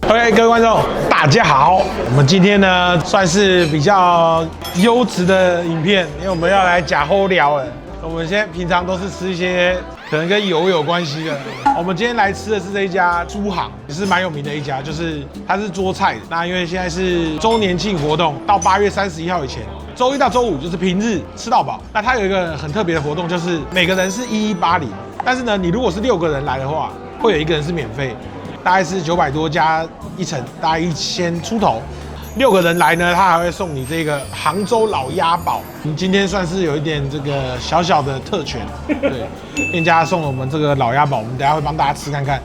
OK， 各位觀眾，大家好。我們今天呢算是比較優質的影片，因為我們要來假齁聊了。我們現在平常都是吃一些可能跟油有關係的。我們今天來吃的是這一家豬行，也是蠻有名的一家，就是它是桌菜的。那因為現在是周年慶活動，到8月31號以前，周一到周五就是平日吃到飽。那它有一個很特別的活動，就是每個人是1180，但是呢，你如果是6個人來的話，會有1個人是免費。大概是900多加一層，大概1000出頭。6個人來呢，他還會送你這個杭州老鴨堡。我們今天算是有一點這個小小的特權，對，店家送了我們這個老鴨堡，我們等一下會幫大家吃看看。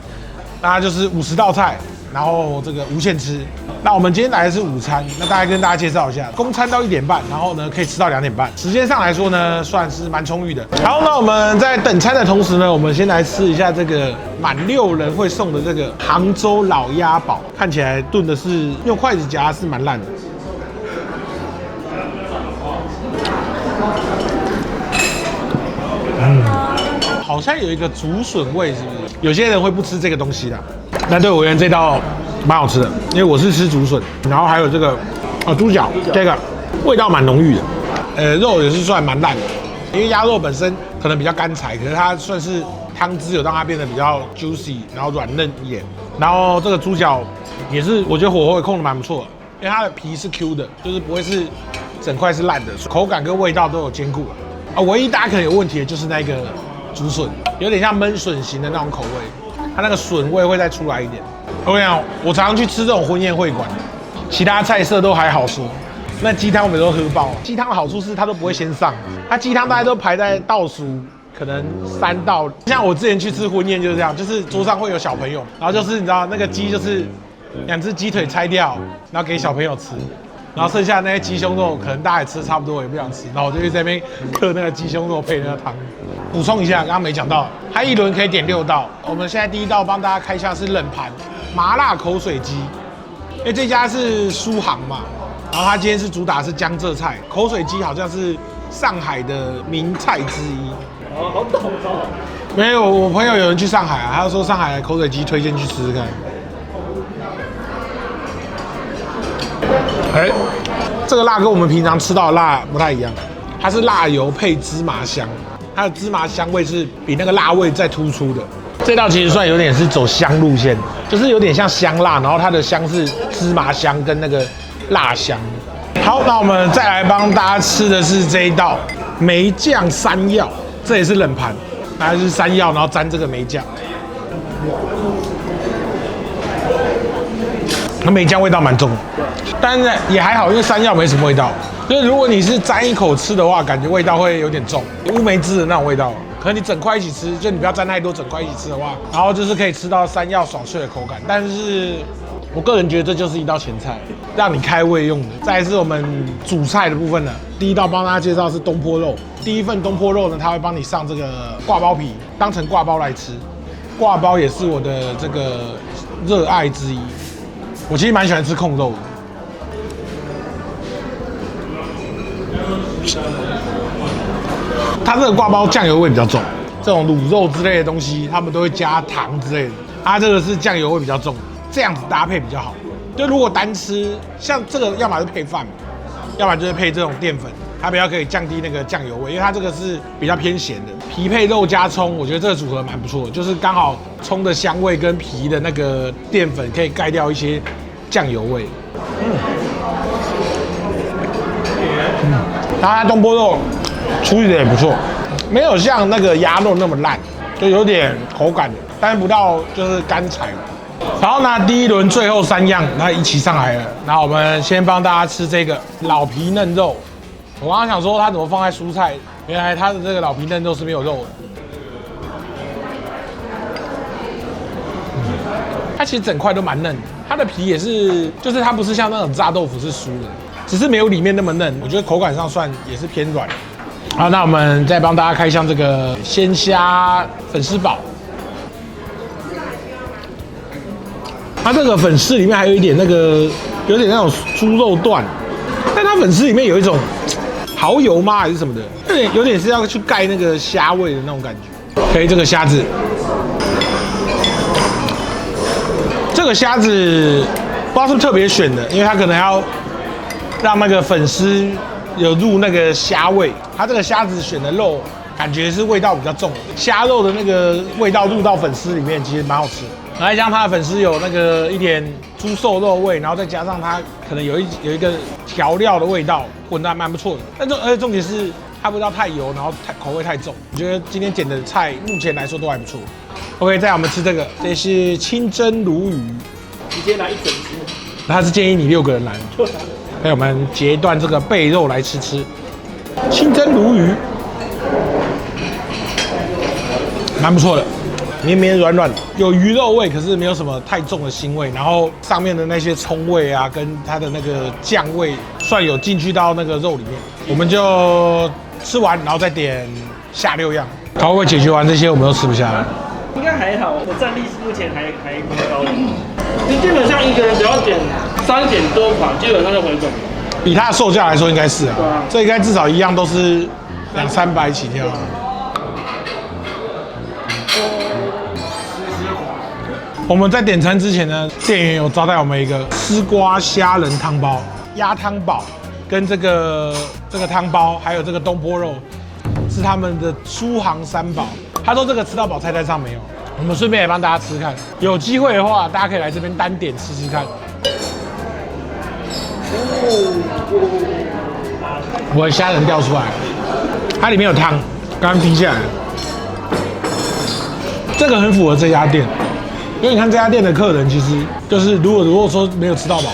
那它就是50道菜，然後這個無限吃。那我們今天來的是午餐，那大概跟大家介紹一下，公餐到1點半，然後呢可以吃到2點半，時間上來說呢算是蠻充裕的。好，那我們在等餐的同時呢，我們先来吃一下這個滿6人會送的這個杭州老鴨堡，看起來燉的是用筷子夾是蠻爛的。好像有一個竹筍味，是不是？有些人會不吃這個東西的。那對我而言，這道蠻好吃的，因為我是吃竹筍，然後還有這個豬腳，這個味道蠻濃郁的。肉也是算蠻爛的，因為鴨肉本身可能比較乾柴，可是它算是湯汁有讓它變得比較 juicy， 然後軟嫩一點。然後這個豬腳也是，我覺得火候也控得蠻不錯的，因為它的皮是 Q 的，就是不會是整塊是爛的，口感跟味道都有兼顧啊。唯一大家可能有問題的就是那個竹筍，有點像燜筍型的那種口味，它那個筍味會再出來一點。我跟你講，我常常去吃這種婚宴會館，其他菜色都還好說，那雞湯我每次都喝爆。雞湯的好處是它都不會先上，它雞湯大家都排在倒數，可能3道。像我之前去吃婚宴就是這樣，就是桌上會有小朋友，然後就是你知道那個雞就是2隻雞腿拆掉，然後給小朋友吃。然後剩下的那些雞胸肉，可能大家也吃差不多，也不想吃，然後我就在那邊嗑那個雞胸肉配那個湯。補充一下，剛剛沒講到，它一輪可以點6道。我們現在第1道幫大家開箱是冷盤麻辣口水雞，因為這家是書行嘛，然後它今天是主打是江浙菜，口水雞好像是上海的名菜之一。哦，好懂哦。沒有，我朋友有人去上海啊，他說上海的口水雞推薦去吃吃看。這個辣跟我們平常吃到的辣不太一樣，它是辣油配芝麻香，它的芝麻香味是比那個辣味再突出的。這道其實算有點是走香路線，就是有點像香辣，然後它的香是芝麻香跟那個辣香。好，那我們再來幫大家吃的是這一道梅醬山藥，這也是冷盤，它是山藥，然後沾這個梅醬。它梅醬味道蠻重的，但是也還好，因为山藥沒什麼味道。就是如果你是沾一口吃的話，感覺味道會有點重，烏梅汁的那種味道。可能你整塊一起吃，就你不要沾太多，整塊一起吃的話，然後就是可以吃到山藥爽脆的口感。但是我個人覺得這就是一道前菜，讓你開胃用的。再來是我們主菜的部分呢，第1道幫大家介紹是東坡肉。第1份東坡肉呢，它會幫你上這個掛包皮，當成掛包來吃。掛包也是我的這個熱愛之一。我其實蠻喜歡吃控肉的，它這個掛包醬油味比較重，這種滷肉之類的東西，他們都會加糖之類的。它這個是醬油味比較重，這樣子搭配比較好。就如果單吃，像這個，要麼是配飯，要麼就是配這種澱粉，它比較可以降低那個醬油味，因為它這個是比較偏鹹的。皮配肉加蔥，我覺得這個組合蠻不錯的，就是剛好蔥的香味跟皮的那個澱粉可以蓋掉一些醬油味。然後它東坡肉處理的也不錯，沒有像那個鴨肉那麼爛，就有點口感的，但是不到就是乾柴。然後呢，第1輪最後3樣，那一起上來了。然後我們先幫大家吃這個老皮嫩肉。我剛剛想說它怎麼放在蔬菜，原來它的這個老皮嫩肉是沒有肉的。它其實整塊都蠻嫩的，它的皮也是，就是它不是像那種炸豆腐是酥的，只是沒有裡面那麼嫩。我覺得口感上算也是偏軟。好，那我們再幫大家開箱這個鮮蝦粉絲堡。它這個粉絲裡面還有一點那個，有點那種豬肉段，但它粉絲裡面有一種蠔油嗎還是什麼的，有點是要去蓋那個蝦味的那種感覺。OK， 這個蝦子，這個蝦子不知道是不是特別選的，因為它可能要讓那個粉絲有入那個蝦味。它這個蝦子選的肉，感覺是味道比較重，蝦肉的那個味道入到粉絲裡面，其實蠻好吃的。然後加上它的粉絲有那個一點豬瘦肉味，然後再加上它可能有一個調料的味道，混得還蠻不錯的。但而且重點是它不要太油，然後口味太重。我覺得今天點的菜目前來說都還不錯。OK， 再來我們吃這個，這是清蒸鱸魚，直接來一整只。他是建議你6個人來。所以我們截一段這個背肉來吃吃，清蒸鱸魚，蠻不錯的，綿綿軟軟，有魚肉味，可是沒有什麼太重的腥味。然後上面的那些蔥味啊，跟它的那個醬味，算有進去到那個肉裡面。我們就吃完，然後再點下6樣。口味解決完這些，我們都吃不下了。應該還好，我戰力目前還蠻高的。就基本上一個人只要點3點多款，基本上就回本。以它的售價來說，應該是啊，這應該至少一樣都是200-300起跳。我們在點餐之前呢，店員有招待我們一個絲瓜蝦仁湯包、鴨湯堡，跟這個湯包，還有這個東坡肉，是他們的蘇杭3寶。他說這個吃到飽菜單上沒有，我們順便也幫大家吃看。有機會的話，大家可以來這邊單點吃吃看。我的蝦仁掉出來了，它裡面有湯，剛剛滴下來了。這個很符合這家店，因為你看這家店的客人其實就是如果說沒有吃到飽，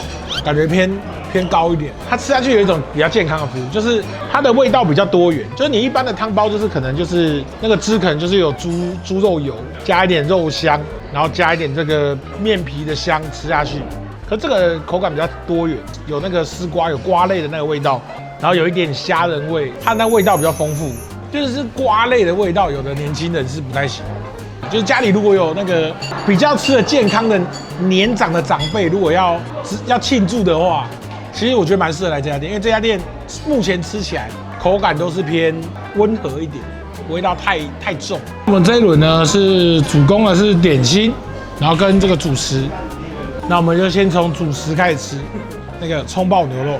感覺偏高一點。它吃下去有一種比較健康的服務，就是它的味道比較多元。就是你一般的湯包就是可能就是那個汁可能就是有豬肉油，加一點肉香，然後加一點這個麵皮的香吃下去。可這個口感比較多元，有那個絲瓜，有瓜類的那個味道，然後有一點蝦仁味，它那味道比較豐富，就是瓜類的味道，有的年輕人是不太喜歡。就是家裡如果有那個比較吃的健康的年長的長輩，如果要慶祝的話，其實我覺得蠻適合來這家店，因為這家店目前吃起來口感都是偏溫和一點，味道太重。我們這一輪呢是主攻的是點心，然後跟这個主食。那我們就先從主食開始吃，那個蔥爆牛肉，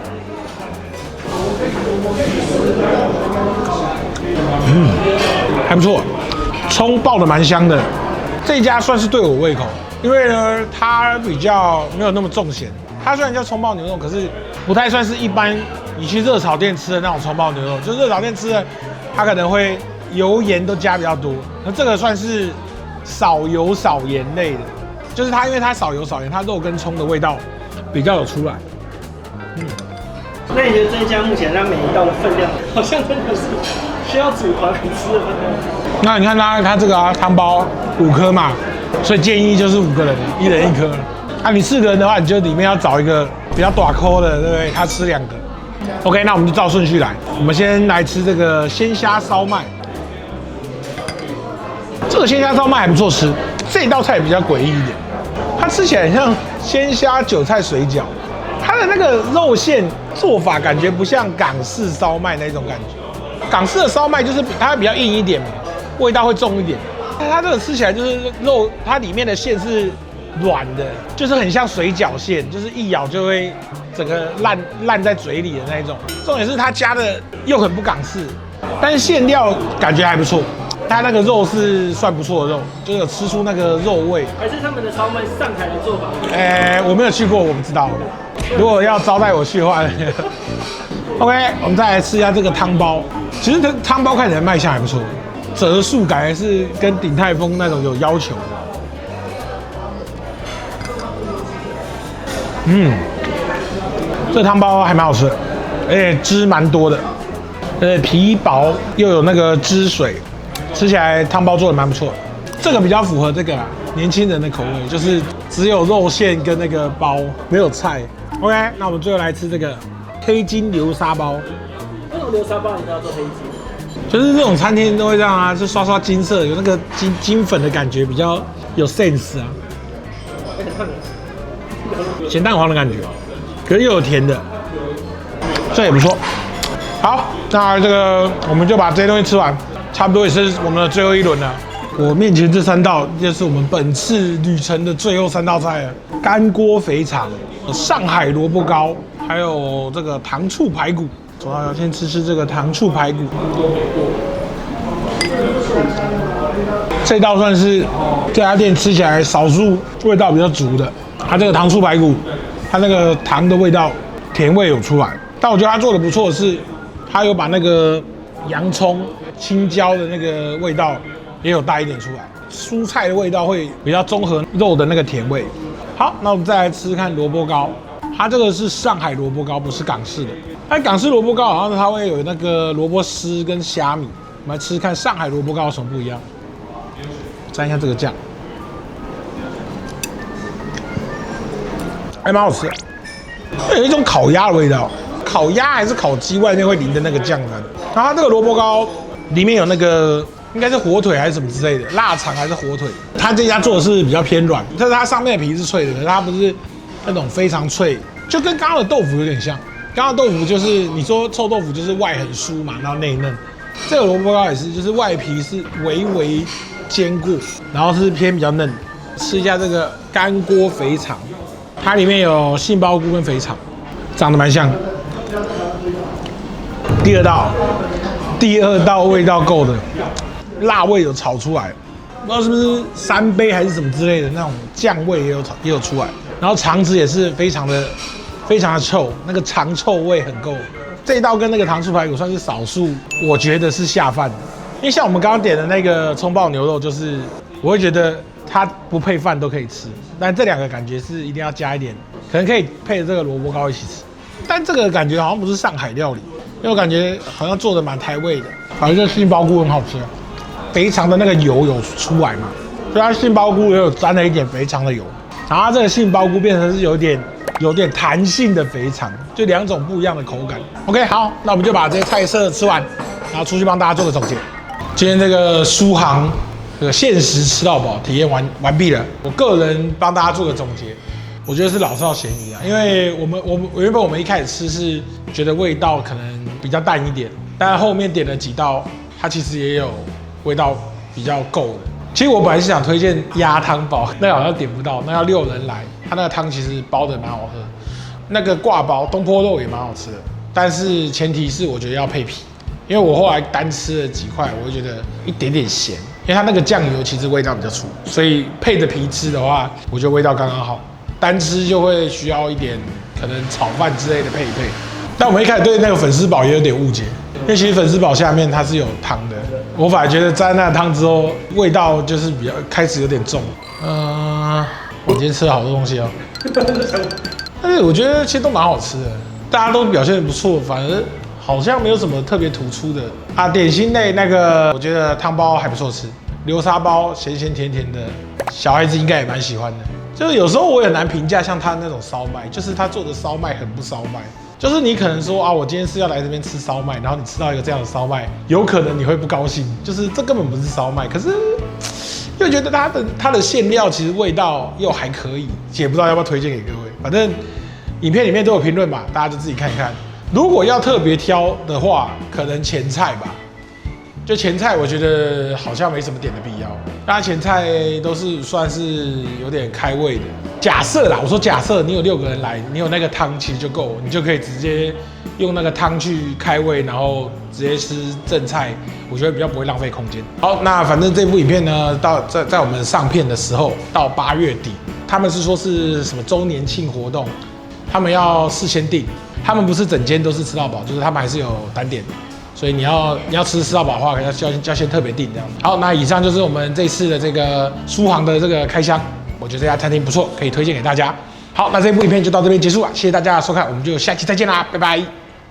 還不錯，蔥爆的蠻香的。這一家算是對我胃口，因為呢它比較沒有那麼重鹹。它雖然叫蔥爆牛肉，可是不太算是一般你去熱炒店吃的那種蔥爆牛肉。就熱炒店吃的，它可能會油鹽都加比較多，那這個算是少油少鹽類的。就是它，因為它少油少鹽，它肉跟蔥的味道比較有出來。那你覺得這一家目前它每一道的分量，好像真的是需要組團來吃的分量？那你看它這個湯包5顆嘛，所以建議就是5個人，1人1顆。那你4個人的話，你就裡面要找一個比較大顆的，對不對？他吃2個。OK， 那我們就照順序來。我們先來吃這個鮮蝦燒麥。這個鮮蝦燒麥還不錯吃，這道菜比較詭異一點。它吃起來很像鮮蝦韭菜水餃，它的那個肉餡做法感覺不像港式燒麥那種感覺。港式的燒麥就是它比較硬一點嘛，味道會重一點。它這個吃起來就是肉，它裡面的餡是軟的，就是很像水餃餡，就是一咬就會整個爛在嘴裡的那一種。重點是它加的又很不港式，但是餡料感覺還不錯。它那個肉是算不錯的肉，就是有吃出那個肉味。還是他們的燒麥上台的做法？我沒有去過，我不知道。如果要招待我去的話，OK， 我們再來吃一下這個湯包。其實這湯包看起來賣相還不錯，折數感覺是跟鼎泰豐那種有要求的。這湯包還蠻好吃的，而且汁蠻多的，皮薄又有那個汁水。吃起來湯包做的蠻不錯的，這個比較符合這個年輕人的口味，就是只有肉餡跟那個包，沒有菜。OK， 那我們最後來吃這個黑金流沙包。為什麼流沙包你都要做黑金？就是這種餐廳都會這樣啊，就刷刷金色，有那個金粉的感覺，比較有 sense 啊。鹹蛋黃的感覺，可是又有甜的，這也不錯。好，那這個我們就把這些東西吃完。差不多也是我們的最後一輪了。我面前這3道就是我們本次旅程的最後3道菜了：乾鍋肥腸、上海蘿蔔糕，還有這個糖醋排骨。主要要先吃這個糖醋排骨。這道算是這家店吃起來少數味道比較足的。它這個糖醋排骨，它那個糖的味道、甜味有出來。但我覺得它做的不錯的是，它有把那個洋蔥、青椒的那個味道也有帶一點出來，蔬菜的味道會比較綜合肉的那個甜味。好，那我們再來吃吃看蘿蔔糕，它这個是上海蘿蔔糕，不是港式的。但港式蘿蔔糕好像它會有那個蘿蔔絲跟蝦米。我們來吃吃看上海蘿蔔糕有什麼不一樣。蘸一下這個醬，還蠻好吃的，有一種烤鴨的味道。烤鴨還是烤雞外面會淋的那個醬呢？然後它這個蘿蔔糕裡面有那個應該是火腿還是什麼之類的，臘腸還是火腿。它這家做的是比較偏軟，但是它上面的皮是脆的，可是它不是那種非常脆，就跟剛剛的豆腐有點像。剛剛豆腐就是你說臭豆腐就是外很酥嘛，然後內嫩。這個蘿蔔糕也是，就是外皮是微微煎過，然後是偏比較嫩。吃一下這個乾鍋肥腸，它裡面有杏鮑菇跟肥腸，長得蠻像。第二道味道夠的，辣味有炒出來，不知道是不是3杯還是什麼之類的那種醬味也有出來，然後腸子也是非常的臭，那個腸臭味很夠。這一道跟那個糖醋排骨算是少數，我覺得是下飯的，因為像我們剛剛點的那個蔥爆牛肉，就是我會覺得它不配飯都可以吃，但這2個感覺是一定要加一點，可能可以配着這個蘿蔔糕一起吃。但這個感覺好像不是上海料理，因為我感覺好像做的蠻台味的。反正這杏鮑菇很好吃，肥腸的那個油有出來嘛，所以它杏鮑菇也有沾了一點肥腸的油，然後它這個杏鮑菇變成是有點彈性的肥腸，就2種不一樣的口感。OK， 好，那我們就把這些菜色吃完，然後出去幫大家做個總結。今天這個蘇杭這個限時吃到飽體驗完畢了，我個人幫大家做個總結。我覺得是老少咸宜啊，因為原本我們一開始吃是覺得味道可能比較淡一點，但後面點了幾道，它其實也有味道比較夠的。其實我本來是想推薦鴨湯包，那個好像點不到，那要6人來，它那個湯其實包的蠻好喝。那個掛包東坡肉也蠻好吃的，但是前提是我覺得要配皮，因為我後來單吃了幾塊，我會覺得一點點鹹，因為它那個醬油其實味道比較粗，所以配着皮吃的話，我覺得味道剛剛好。單吃就會需要一點可能炒飯之類的配一配。但我們一開始對那個粉絲堡也有點誤解，因為其實粉絲堡下面它是有湯的，我反而覺得沾那個湯之後，味道就是比較開始有點重。我今天吃了好多東西哦，但是我覺得其實都蠻好吃的，大家都表現得不錯，反而好像沒有什麼特別突出的啊。點心類那個，我覺得湯包還不錯吃，流沙包鹹鹹甜甜的，小孩子應該也蠻喜歡的。就是有時候我也很難評價像他那種燒麥，就是他做的燒麥很不燒麥。就是你可能說啊，我今天是要來這邊吃燒麥，然後你吃到一個這樣的燒麥，有可能你會不高興，就是這根本不是燒麥。可是又覺得它的餡料其實味道又還可以，也不知道要不要推薦給各位。反正影片裡面都有評論嘛，大家就自己看一看。如果要特別挑的話，可能前菜吧。就前菜，我覺得好像沒什麼點的必要。當然前菜都是算是有點開胃的。假設啦，我說假設你有6個人來，你有那個湯其實就夠，你就可以直接用那個湯去開胃，然後直接吃正菜，我覺得比較不會浪費空間。好，那反正這部影片呢，在我們上片的時候，到8月底，他們是說是什麼週年慶活動，他們要事先訂，他們不是整間都是吃到飽，就是他們還是有單點。所以你要吃到飽的話，要先特別訂這樣子。好，那以上就是我們這次的這個蘇杭的這個開箱，我覺得這家餐廳不錯，可以推薦給大家。好，那這部影片就到這邊結束了，謝謝大家的收看，我們就下期再見啦，拜拜。